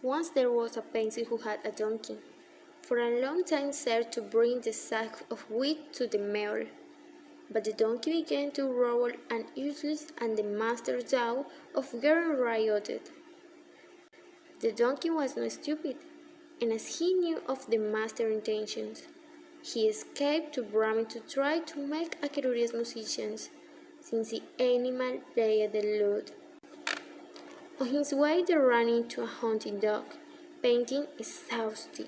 Once there was a peasant who had a donkey. For a long time served to bring the sack of wheat to the mill. But the donkey began to roll and useless, and the master's dog of Geren rioted. The donkey was not stupid, and as he knew of the master's intentions, he escaped to Bremen to try to make a curious musician, since the animal played the lute. On his way they ran into a hunting dog, panting exhausted.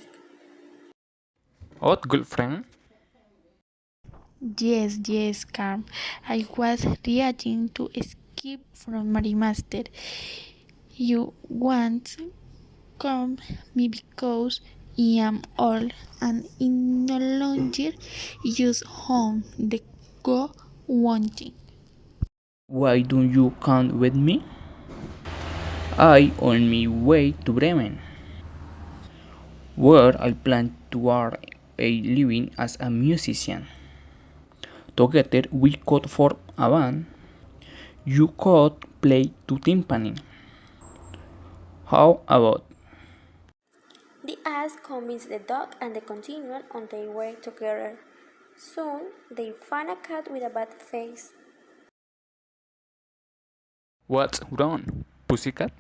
What, girlfriend? Yes, Carm. I was reaching to escape from my master. You want come me because I am old and I no longer use home the go wanting. Why don't you come with me? I on my way to Bremen, where I plan to earn a living as a musician. Together we could form a band. You could play to timpani. How about? The ass convinced the dog and they continued on their way together. Soon they found a cat with a bad face. What's wrong, pussycat?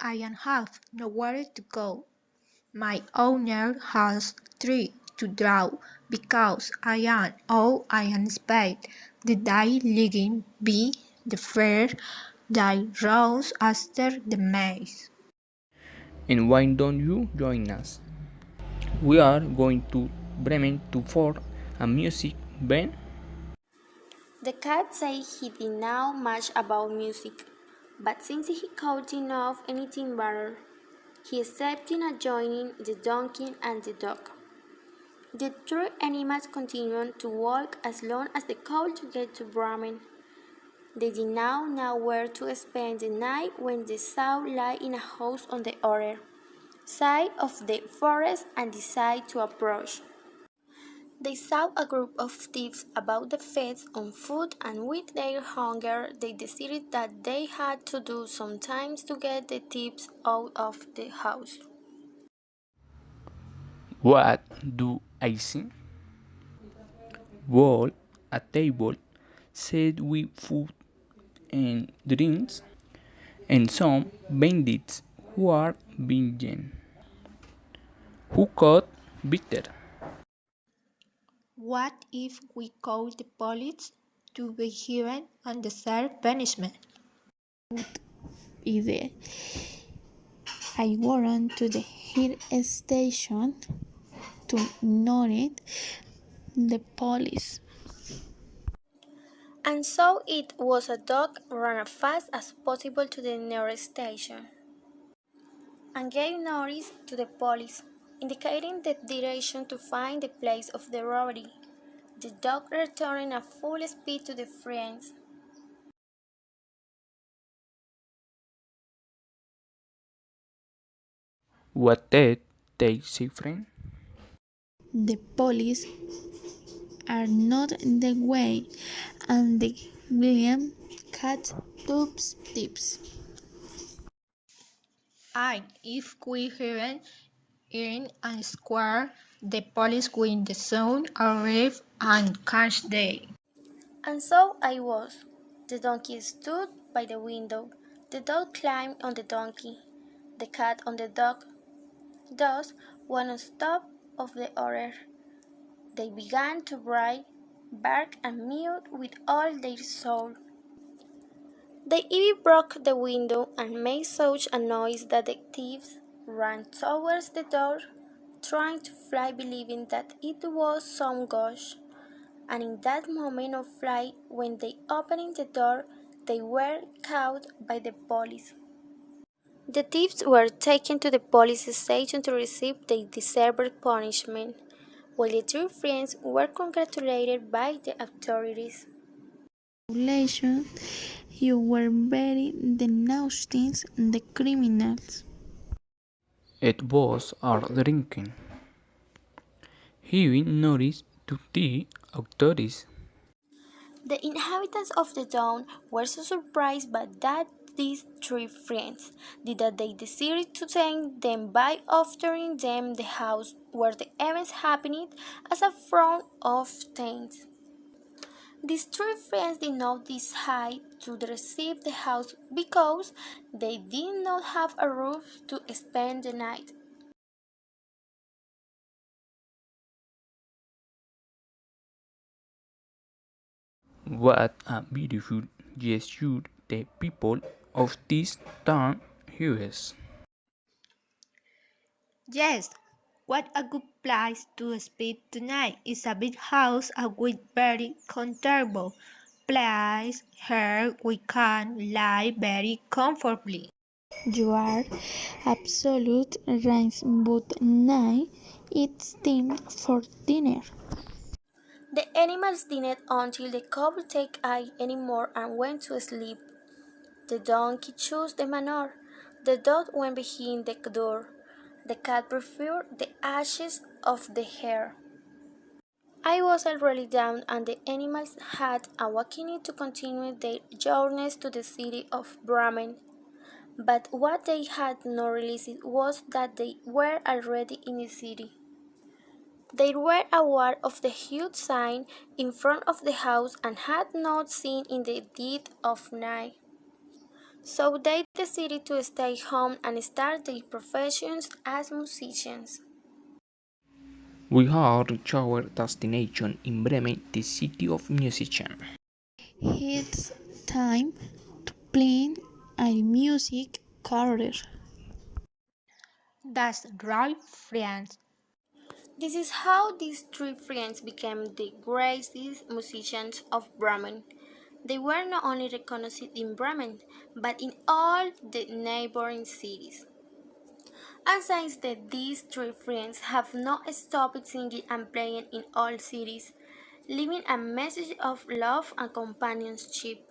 I have nowhere to go. My owner has three to draw because I am all I am spade. The day legging be the fair that rose after the maze. And why don't you join us? We are going to Bremen to form a music band. The cat said he didn't know much about music, but since he couldn't know of anything better, he accepted joining the donkey and the dog. The three animals continued to walk as long as they could to get to Bremen. They did not know where to spend the night when they saw light in a house on the other side of the forest and decided to approach. They saw a group of thieves about to feast on food, and with their hunger they decided that they had to do something to get the thieves out of the house. What do I see? Wall, a table set with food and drinks, and some bandits who are being who caught bitter. What if we call the police to be given and deserve punishment? Either I warrant to the hill station to note the police. And so it was a dog ran as fast as possible to the nearest station and gave notice to the police, indicating the direction to find the place of the robbery. The dog returned at full speed to the friends. What did they say, friend? The police are not in the way, and the William cat tubes tips. And if we haven't in and square, the police will soon arrive and catch them. And so I was. The donkey stood by the window. The dog climbed on the donkey, the cat on the dog. Thus, one on top of the other, they began to bray, bark, and mew with all their soul. They even broke the window and made such a noise that the thieves ran towards the door, trying to fly, believing that it was some ghost. And in that moment of flight, when they opened the door, they were caught by the police. The thieves were taken to the police station to receive their deserved punishment, while the three friends were congratulated by the authorities. Congratulations, you were very denouncing the criminals. It was our drinking. Giving notice to the authorities. The inhabitants of the town were so surprised by that these three friends did that they decided to thank them by offering them the house where the events happened as a form of thanks. These three friends did not decide to receive the house because they did not have a roof to spend the night. What a beautiful gesture the people of this town use. Yes, what a good place to spend tonight. It's a big house and with very comfortable place. Here we can lie very comfortably. You are absolute right, but now it's time for dinner. The animals didn't until the couple take eye anymore and went to sleep. The donkey chose the manure. The dog went behind the door. The cat preferred the ashes of the hare. I was already down and the animals had awakened to continue their journeys to the city of Bremen. But what they had not realized was that they were already in the city. They were aware of the huge sign in front of the house and had not seen in the dead of night. So they decided to stay home and start their professions as musicians. We are reached our destination in Bremen, the city of musicians. It's time to plan a music career. That's right, friends. This is how these three friends became the greatest musicians of Bremen. They were not only recognized in Bremen, but in all the neighboring cities. And since then, these three friends have not stopped singing and playing in all cities, leaving a message of love and companionship.